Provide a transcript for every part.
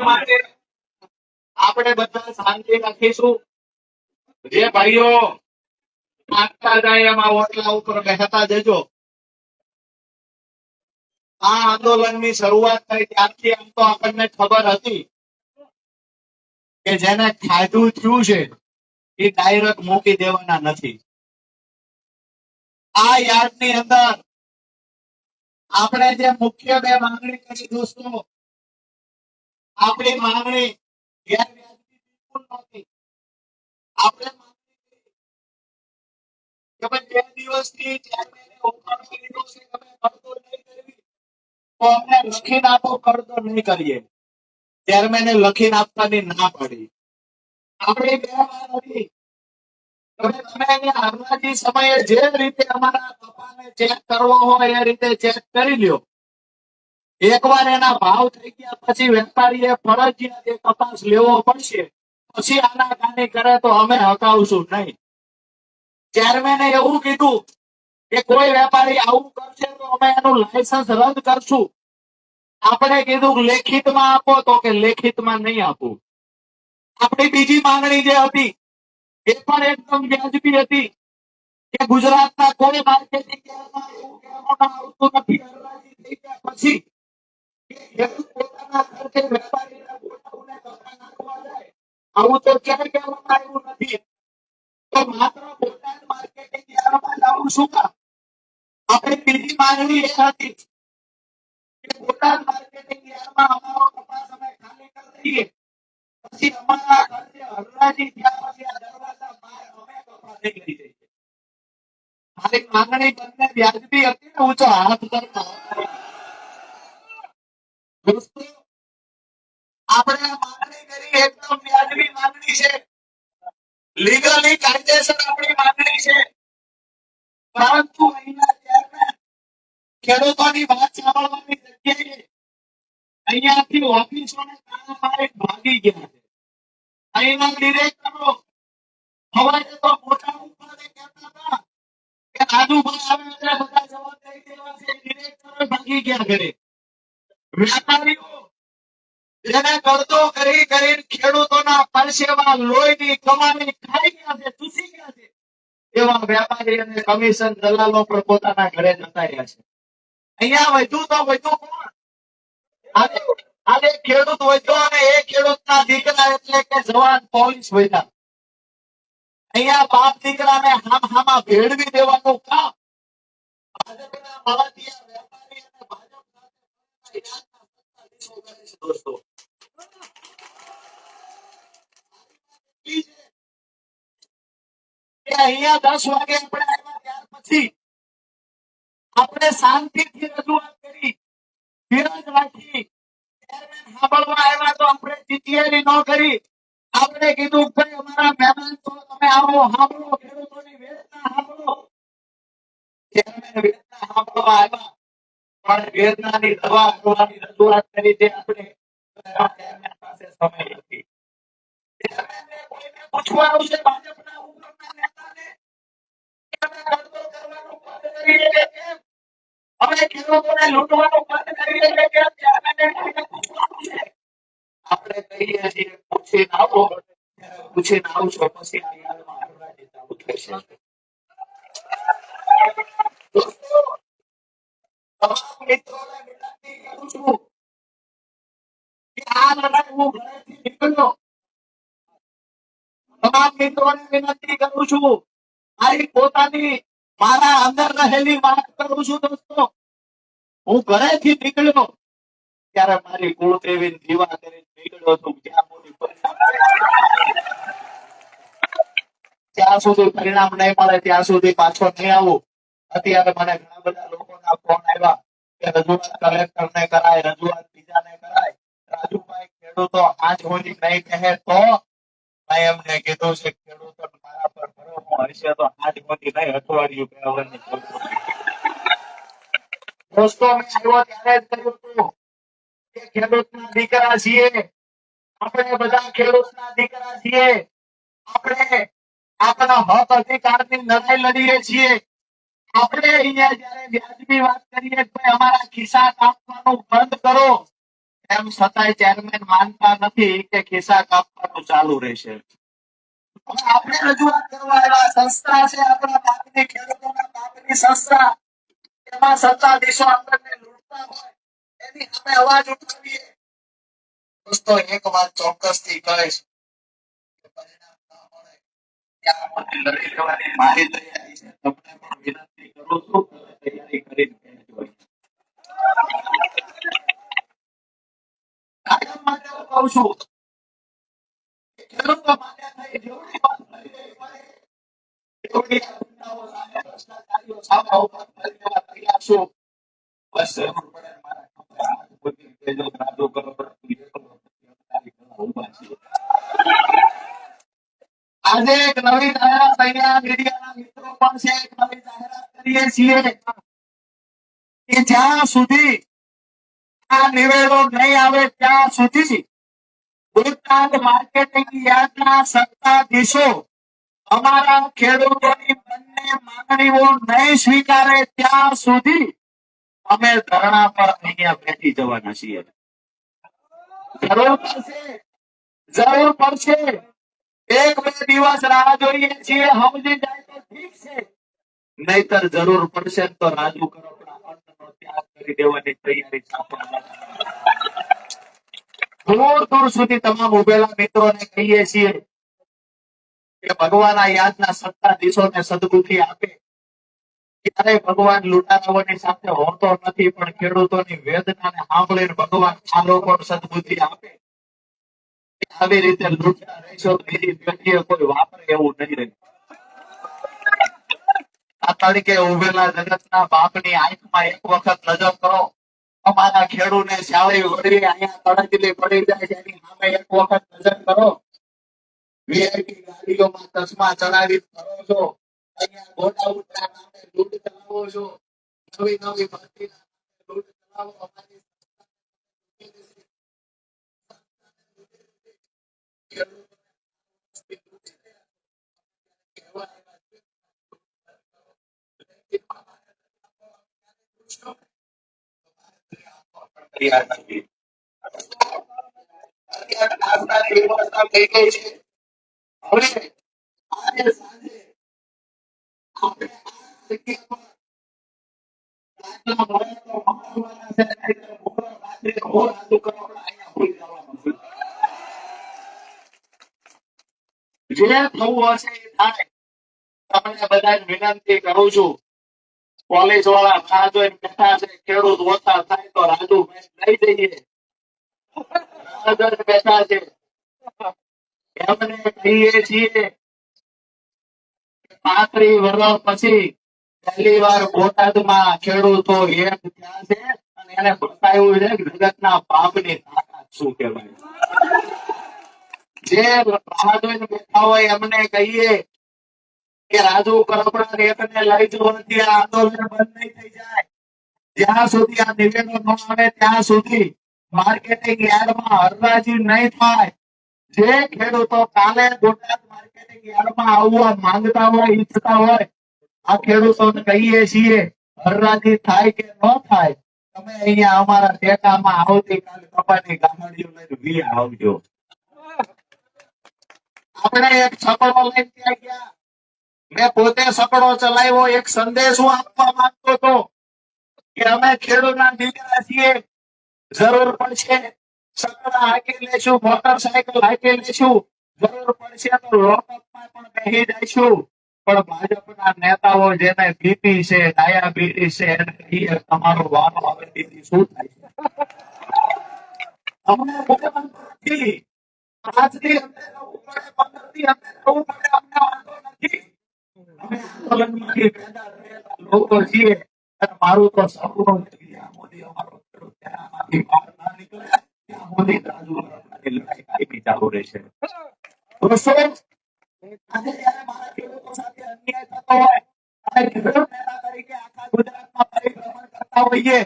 માટે આપણે બધા શાંતિ રાખીશું. જે ભાઈઓ આગતા જાય એમાં ઓટલા ઉપર બેસતા જજો. આ આંદોલનની શરૂઆત થઈ ત્યારથી આમ તો આપણને ખબર હતી કે જેને ખાધું થયું છે એ ડાયરેક્ટ મૂકી દેવાના નથી. આ યાદની અંદર આપણે જે મુખ્ય બે માંગણી કરી દોસ્તો, આપણી માંગણી ગેરવ્યાજબી બિલકુલ નહોતી. આપણે માંગણી કરી કે ભાઈ 2 દિવસથી ચેરમેને ઓફર લીધો છે કે અમે કરતો નહીં કરવી તો અમને લખીને આપો, કરતો નહીં કરીએ. ચેરમેને લખીને આપવાની ના પડી. આપણી બે માંગ હતી તમે હરણાજી સમયે જે રીતે અમારા કપાને ચેક કરવો હોય એ રીતે ચેક કરી લ્યો. એકવાર એના ભાવ થઈ ગયા પછી વેપારીએ ફરજિયાત એ કપાસ લેવો પડશે. પછી આનાકાની કરે તો અમે હકાવશું નહીં. ચેરમેને એવું કીધું કે કોઈ વેપારી આવું કરશે તો અમે એનું લાયસન્સ રદ કરશું. આપણે કીધું લેખિતમાં આપો, તો કે લેખિતમાં નહીં આપવું. આપણી બીજી માંગણી જે હતી એ પણ એકદમ વ્યાજબી હતી કે ગુજરાતના કોઈ માર્કેટિંગ યાર્ડમાં એવું કહેવામાં આવતું નથી હરણાજી થઈ ગયા પછી ખેડૂત પોતાના ખર્ચે વેપારીના ગોડાઉને કપા નાખવા જાય. આવું તો ક્યાંય કહેવામાં આવ્યું નથી. તો માત્ર બોટાદ માર્કેટિંગ યાર્ડમાં જ આવું શું કામ? આપણી બીજી માંગણી એ હતી કે બોટાદ માર્કેટિંગ યાર્ડમાં અમારો કપાસ અમે ખાલી કરી દઈએ, પછી અમારા ખર્ચે હરણાજી થયા પછી આ દરવાજા બહાર અમે કપા નીકળી જઈએ. મારી માંગણી બંને વ્યાજબી હતી ને? ઊંચો હાથ કરતા દોસ્તો, આપણે માંગણી કરી એકદમ વ્યાજબી માંગણી છે, લીગલી કાયદેસર આપણી માંગણી છે. પરંતુ અહીંયા ચેરમેન ખેડૂતોની વાત સાંભળવાની જગ્યાએ અહીંયાથી ઓફિસોને તાળા મારી ભાગી ગયા છે. અહીંના ડિરેક્ટરો હવે તો મોટા ઉપાડે કહેતા હતા કે રાજુભાઈ આવે એટલે બધા જવાબ દઈ દેવા છે. ડિરેક્ટરો ભાગી ગયા ઘરે. વેપારીઓ જેને કરતો કરી કરીને ખેડૂતોના પરસેવા લોહીની કમાણી ખાઈ ગયા છે, ચૂસી ગયા છે, એવા વેપારી અને કમિશન દલાલો પણ પોતાના ઘરે જતા રહ્યા છે. અહીંયા વધુ તો વધુ કોણ? આજે ખેડૂત વધ્યો અને એ ખેડૂતના દીકરા એટલે કે જવાન પોલીસ વધ્યા. અહીંયા બાપ દીકરાને હામાં ભેળવી દેવાનું કામ ભાજપના મળતિયા વેપારી અને ભાજપ સાથે દોસ્તો. અહીંયા 10 વાગે આપણે આવ્યા ત્યાર પછી આપણે શાંતિથી રજૂઆત કરી, ધીરજ રાખી. ચેરમેન સાંભળવા આવ્યા તો આપણે ચીચિયારી ન કરી. આપણે કીધું ભાઈ અમારા મહેમાન છો, તમે આવો, સાંભળો, ખેડૂતોની વેદના સાંભળો. ચેરમેન વેદના સાંભળવા આવ્યા પણ વેદનાની દવા કરવાની રજૂઆત કરી છે. આપણે ચેરમેન પાસે સમય નથી. ચેરમેનને કોઈને પૂછવાનું છે ભાજપના ઉપરના નેતાને કે અમે કરતો કરવાનું બંધ કરીએ કે કેમ? અમે ખેડૂતોને લૂંટવાનું બંધ કરીએ કે કેમ? ચેરમેનને કોઈને પૂછવાનું છે. આપણે કહીએ છીએ પૂછીને આવો, પૂછીને આવશો પછી આ યાદમાં હરણાજી ચાલુ થશે. દોસ્તો, તમામ મિત્રોને વિનંતી કરું છું કે આ લડાઈ હું ઘરેથી નીકળ્યો. તમામ મિત્રોને વિનંતી કરું છું, મારી પોતાની મારા અંદર રહેલી વાત કરું છું. દોસ્તો, હું ઘરેથી નીકળ્યો ત્યારે મારી કુળદેવી દીવા કરીને નીકળ્યો હતો. ત્યાં સુધી પરિણામ નહીં મળે ત્યાં સુધી પાછો નહીં આવું. અત્યારે મને ઘણા બધા લોકોના ફોન આવ્યા કે રજૂઆત કલેક્ટરને કરાય, રજૂઆત બીજાને કરાય. રાજુભાઈ, ખેડૂતો આજ સુધી નહીં કહે તો મેં એમને કીધું છે ખેડૂતો મારા પર ભરોસો હશે તો આજ સુધી નહીં, અઠવાડિયું કહેવાની જરૂર નથી. દોસ્તો, મેં આવ્યો ત્યારે જ કહ્યું હતું કે ખેડૂતના દીકરા છીએ, આપણે બધા ખેડૂતના દીકરા છીએ. આપણે આપણા હક અધિકારની લડાઈ લડીએ છીએ. આપણે અહીંયા જયારે વ્યાજબી વાત કરીએ તો અમારા ખિસ્સા કાપવાનું બંધ કરો, એમ છતાંય ચેરમેન માનતા નથી કે ખિસ્સા કાપવાનું ચાલુ રહેશે. હવે આપણે રજૂઆત કરવા આવ્યા, સંસ્થા છે આપણા બાપની, ખેડૂતોના બાપની સંસ્થા, એમાં સત્તાધીશો આપણને લૂંટતા હોય એની સામે અવાજ ઉઠાવીએ. દોસ્તો, એક વાત ચોક્કસથી કહીશ, કે પરિણામ ન મળે ત્યાં સુધી લડી લેવાની મારી તૈયારી છે. તમને પણ વિનંતી કરું છું, તમે તૈયારી કરીને બેસજો. કાયમ માટે હું કહું છું, ખેડૂતો માટે થઈ જેવડી વાત કરી રહી હોય એવડી આ ગુંડાઓ સામે, ભ્રષ્ટાચારીઓ સામે ઉભા કરી દેવા તૈયાર છું. બસ જરૂર પડે મારા ખભે હાથ મૂકીને કહેજો, રાજુ કરોડપતિ એકલો નથી, તારી ઘણા ઉભા છીએ. આજે એક નવી જાહેરાત અહીંયા મીડિયાના મિત્રો પણ છે, એક નવી જાહેરાત કરીએ છીએ કે જ્યાં સુધી આ નિવેડો નહીં આવે ત્યાં સુધી બોટાદ માર્કેટિંગ યાર્ડના સત્તાધીશો અમારા ખેડૂતોની બંને માંગણીઓ નહીં સ્વીકારે ત્યાં સુધી અમે ધરણા પર અહીંયા બેસી જવાના છીએ. જરૂર પડશે, એક બે દિવસ રાહ જોઈએ છીએ, સમજી જાય તો ઠીક છે, નહીતર જરૂર પડશે તો રાજુ કરોડના અન્નનો ત્યાગ કરી દેવાની તૈયારી છે. દૂર દૂર સુધી તમામ ઉભેલા મિત્રોને કહીએ છીએ કે ભગવાનના યાદના સત્તાધીશોને સદબુદ્ધિ આપે. ક્યારે ભગવાન લૂંટારાઓની સાથે હોતો નથી, પણ ખેડૂતોની વેદનાને સાંભળીને ભગવાન આ લોકોને સદબુદ્ધિ આપે. આવી રીતે લૂંટતા રહેશો તો બીજી પેઢીએ કોઈ વાપરે એવું નહીં રહે. આ તરીકે ઉભેલા જગતના બાપની આંખમાં એક વખત નજર કરો. અમારા ખેડૂને શાળી વળવી અહીંયા તડકલી પડી જાય છે, એની સામે એક વખત નજર કરો. વીઆઈપી ગાડીઓમાં ચશ્મા ચડાવી ફરો છો, અહીંયા ગોટા ઉઠા નામે લૂંટ ચલાવો છો, નવી નવી ભરતીના લૂંટ ચલાવો. અમારી વ્યવસ્થા થઈ ગઈ છે. હવે આજે સાંજે આપણે આ જગ્યા જે થવું હશે એ થાય. તમને બધા વિનંતી કરું છું, પોલીસ વાળા રાહ જોઈને બેઠા છે, ખેડૂત ઓછા થાય તો રાજુ લઈ જઈએ, બેઠા છે. એમને કહીએ છીએ 35 વર્ષ પછી પહેલી વાર બોટાદમાં ખેડૂતો એક થયા છે અને એને બતાવ્યું છે કે જગતના પાપની તાકાત શું કહેવાય. જે રાહ જોઈને બેઠા હોય એમને કહીએ કે રાજુ કરોડપતિ એકને લઈ જવો નથી, આ આંદોલન બંધ નહીં થઈ જાય. જ્યાં સુધી આ નિવેદન ન આવે ત્યાં સુધી માર્કેટિંગ યાર્ડમાં હરરાજી નહીં થાય. જે ખેડૂતો કાલે બોટાદ માર્કેટિંગ યાર્ડમાં આવવા માંગતા હોય, ઈચ્છતા હોય, આ ખેડૂતોને કહીએ છીએ હરરાજી થાય કે ન થાય, તમે અહીંયા અમારા ટેકામાં આવતીકાલે કપાની ગામડીઓ લઈને વી આવજો. આપણે એક છકડો લઈને ત્યાં ગયા, મેં પોતે છકડો ચલાવ્યો. એક સંદેશ હું આપવા માંગતો હતો કે અમે ખેડૂતના દીકરા છીએ, જરૂર પડશે છકડા હાકી લેશું, મોટરસાયકલ હાકી લેશું, જરૂર પડશે તો લોકઅપમાં પણ બેસી જઈશું. પણ ભાજપના નેતાઓ જેને બીપી છે, ડાયાબિટીસ છે, એને કહીએ તમારો વારો આવે તેથી શું થાય છે? અમને બોલવાનું નથી. 5 દી અમને રહેવું પડે, 15 દી અમને રહેવું પડે, અમને વાંધો નથી. અમે આંદોલનમાંથી પેદા થયેલા લોકો છીએ અને મારું તો સપનું છે કે આ મોદી અમારો ખેડૂત છે, આમાંથી બહાર ના નીકળે ત્યાં મોદી રાજુ કરોડપતિની લડાઈ કાયમી ચાલુ રહેશે. દોસ્તો, આજે જ્યારે મારા ખેડૂતો સાથે અન્યાય થતો હોય અને ખેડૂત નેતા તરીકે આખા ગુજરાતમાં પરિભ્રમણ કરતા હોઈએ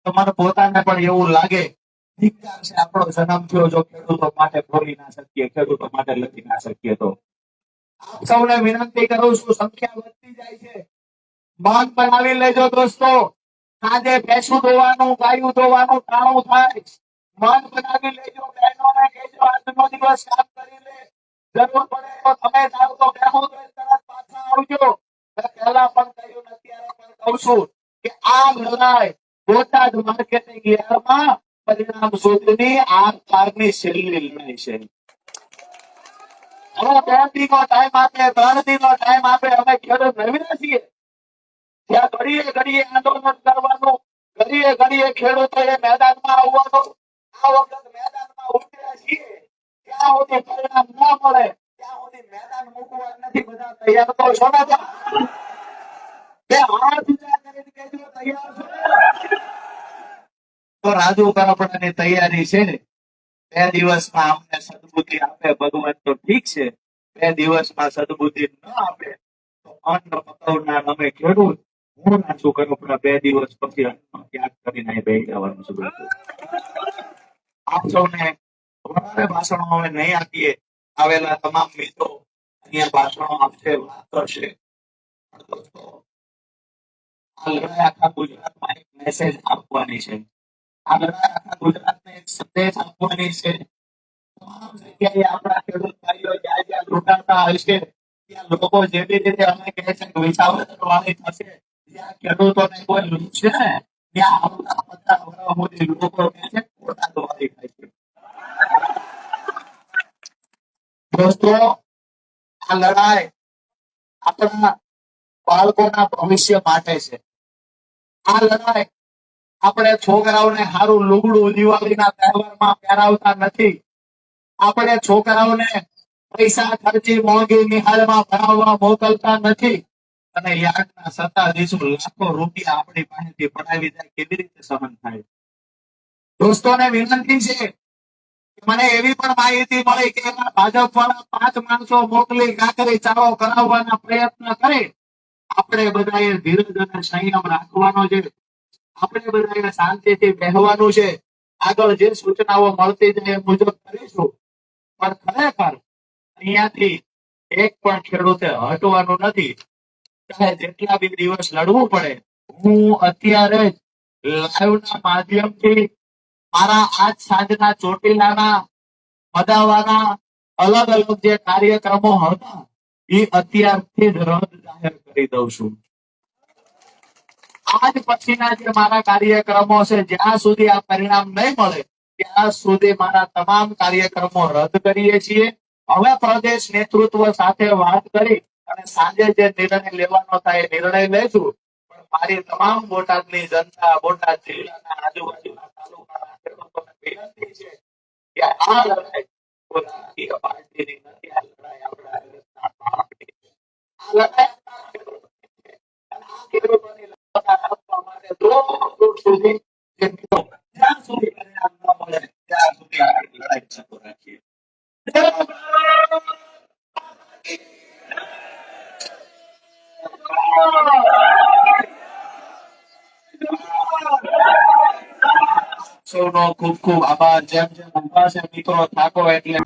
તો મને પોતાને પણ એવું લાગે ધિક્કાર છે, આપણો જન્મ થયો જો ખેડૂતો માટે બોલી ના શકીએ, ખેડૂતો માટે લખી ના શકીએ તો. આપ સૌને વિનંતી કરું છું, સંખ્યા વધતી જાય છે, મન બનાવી લેજો દોસ્તો. આજે ભેંસું ધોવાનું, ગાયું ધોવાનું ટાણું થાય, મન બનાવી લેજો, બહેનોને કહેજો આજનો દિવસ કામ કરી લે, જરૂર પડે તો તમે જાઓ તો બેહો તો તરત પાછા આવજો. મેં પહેલા પણ કહ્યું ને અત્યારે પણ કહું છું કે આ લડાઈ બોટાદ માર્કેટિંગ યાર્ડમાં પરિણામ સુધીની આ કારની છેલ્લી લડાઈ છે. હવે 2 દીનો ટાઈમ આપે, 3 દીનો ટાઈમ આપે, અમે ખેડૂત નવીના છીએ. ત્યાં ઘડીએ ઘડીએ આંદોલન કરવાનું, ઘડીએ ઘડીએ ખેડૂતોએ મેદાનમાં આવવાનું. આ વખત મેદાનમાં ઉતર્યા છીએ, ત્યાં સુધી પરિણામ ના મળે ત્યાં સુધી મેદાન મૂકવા નથી. બધા તૈયાર તો છો ને? બે હાથ ઊંચા કરીને કહેજો તૈયાર છો? તો રાજુ કરપડાની તૈયારી છે. 2 દિવસમાં અમને સદબુદ્ધિ આપે ભગવાન તો ઠીક છે, 2 દિવસમાં સદબુદ્ધિ ન આપે તો અન્ન પકવનાર અમે ખેડૂત, હું રાજુ કરપડા 2 દિવસ પછી અન્નનો ત્યાગ કરીને બેસી જવાનું છું. આપ સૌને વધારે ભાષણો અમે નહીં આપીએ. આવેલા તમામ મિત્રો અહીંયા ભાષણો આપશે, વાત કરશે. દોસ્તો, આ લડાઈ આખા ગુજરાતમાં એક મેસેજ આપવાની છે. આ લડાઈ આખા ગુજરાતને એક સંદેશ આપવાની છે. તમામ જગ્યાએ આપણા ખેડૂત ભાઈઓ જ્યાં જ્યાં લૂંટાતા હશે ત્યાં લોકો જેવી રીતે અમે કહે છે કે વિસાવદર વાળી થશે, જ્યાં ખેડૂતોને કોઈ લૂંટશે ને ત્યાં આવતા 50 વર્ષ સુધી લોકો કહે છે બોટાદ વાળી થાય છે. દોસ્તો, આ લડાઈ આપણા બાળકોના ભવિષ્ય માટે છે. આ લડાઈ આપણે છોકરાઓને સારું લુગડું દિવાળીના તહેવારમાં પહેરાવતા નથી. આપણે છોકરાઓને પૈસા ખર્ચી મોંઘી નિહાળમાં ભણાવવા મોકલતા નથી. અને યાર્ડના સત્તાધીશો લાખો રૂપિયા આપણી પાસેથી પડાવી જાય, કેવી રીતે સહન થાય? દોસ્તોને વિનંતી છે, મને એવી પણ માહિતી મળી કે ભાજપ વાળા 5 માણસો મોકલી કાકરી ચારો કરાવવાના પ્રયત્ન કરે. આપણે બધાએ ધીરજ અને સંયમ રાખવાનો છે. આપણે બધાએ શાંતિથી બેહવાનું છે. આગળ જે સૂચનાઓ મળતી જાય એ મુજબ કરીશું. પણ ખરેખર અહીંયાથી એક પણ ખેડૂતે હટવાનું નથી. ચાહે જેટલા બી દિવસ લડવું પડે. હું અત્યારે જ લાઈવના માધ્યમથી મારા આજ સાંજના ચોટીલાના મદાવાના અલગ અલગ જે કાર્યક્રમો હતા એ અત્યારથી જ રદ જાહેર કરી દઉં છું. આજ પછીના જે મારા કાર્યક્રમો છે, જ્યાં સુધી આ પરિણામ નહીં મળે ત્યાં સુધી મારા તમામ કાર્યક્રમો રદ કરીએ છીએ. હવે પ્રદેશ નેતૃત્વ સાથે વાત કરી અને સાંજે જે નિર્ણય લેવાનો થાય એ નિર્ણય લઈશું. પણ મારી તમામ બોટાદની જનતા, બોટાદ જિલ્લાના આજુબાજુના તાલુકાના ખેડૂતોને વિનંતી છે કે આ લડાઈ કોઈ રાજકીય પાર્ટીની નથી. આ લડાઈ આપણા દેશના બાળકની છે. આ લડાઈ આપણા ખેડૂતોની છે. અને આ ખેડૂતોની લડાઈ આપવા માટે દૂર દૂર સુધી જે મિત્રો જ્યાં સુધી પરિણામ ન મળે ત્યાં સુધી આ લડાઈ ચાલુ રાખીએ. સૌનો ખૂબ ખૂબ આભાર. જેમ જેમ ઉભા છે મિત્રો થાકો એટલે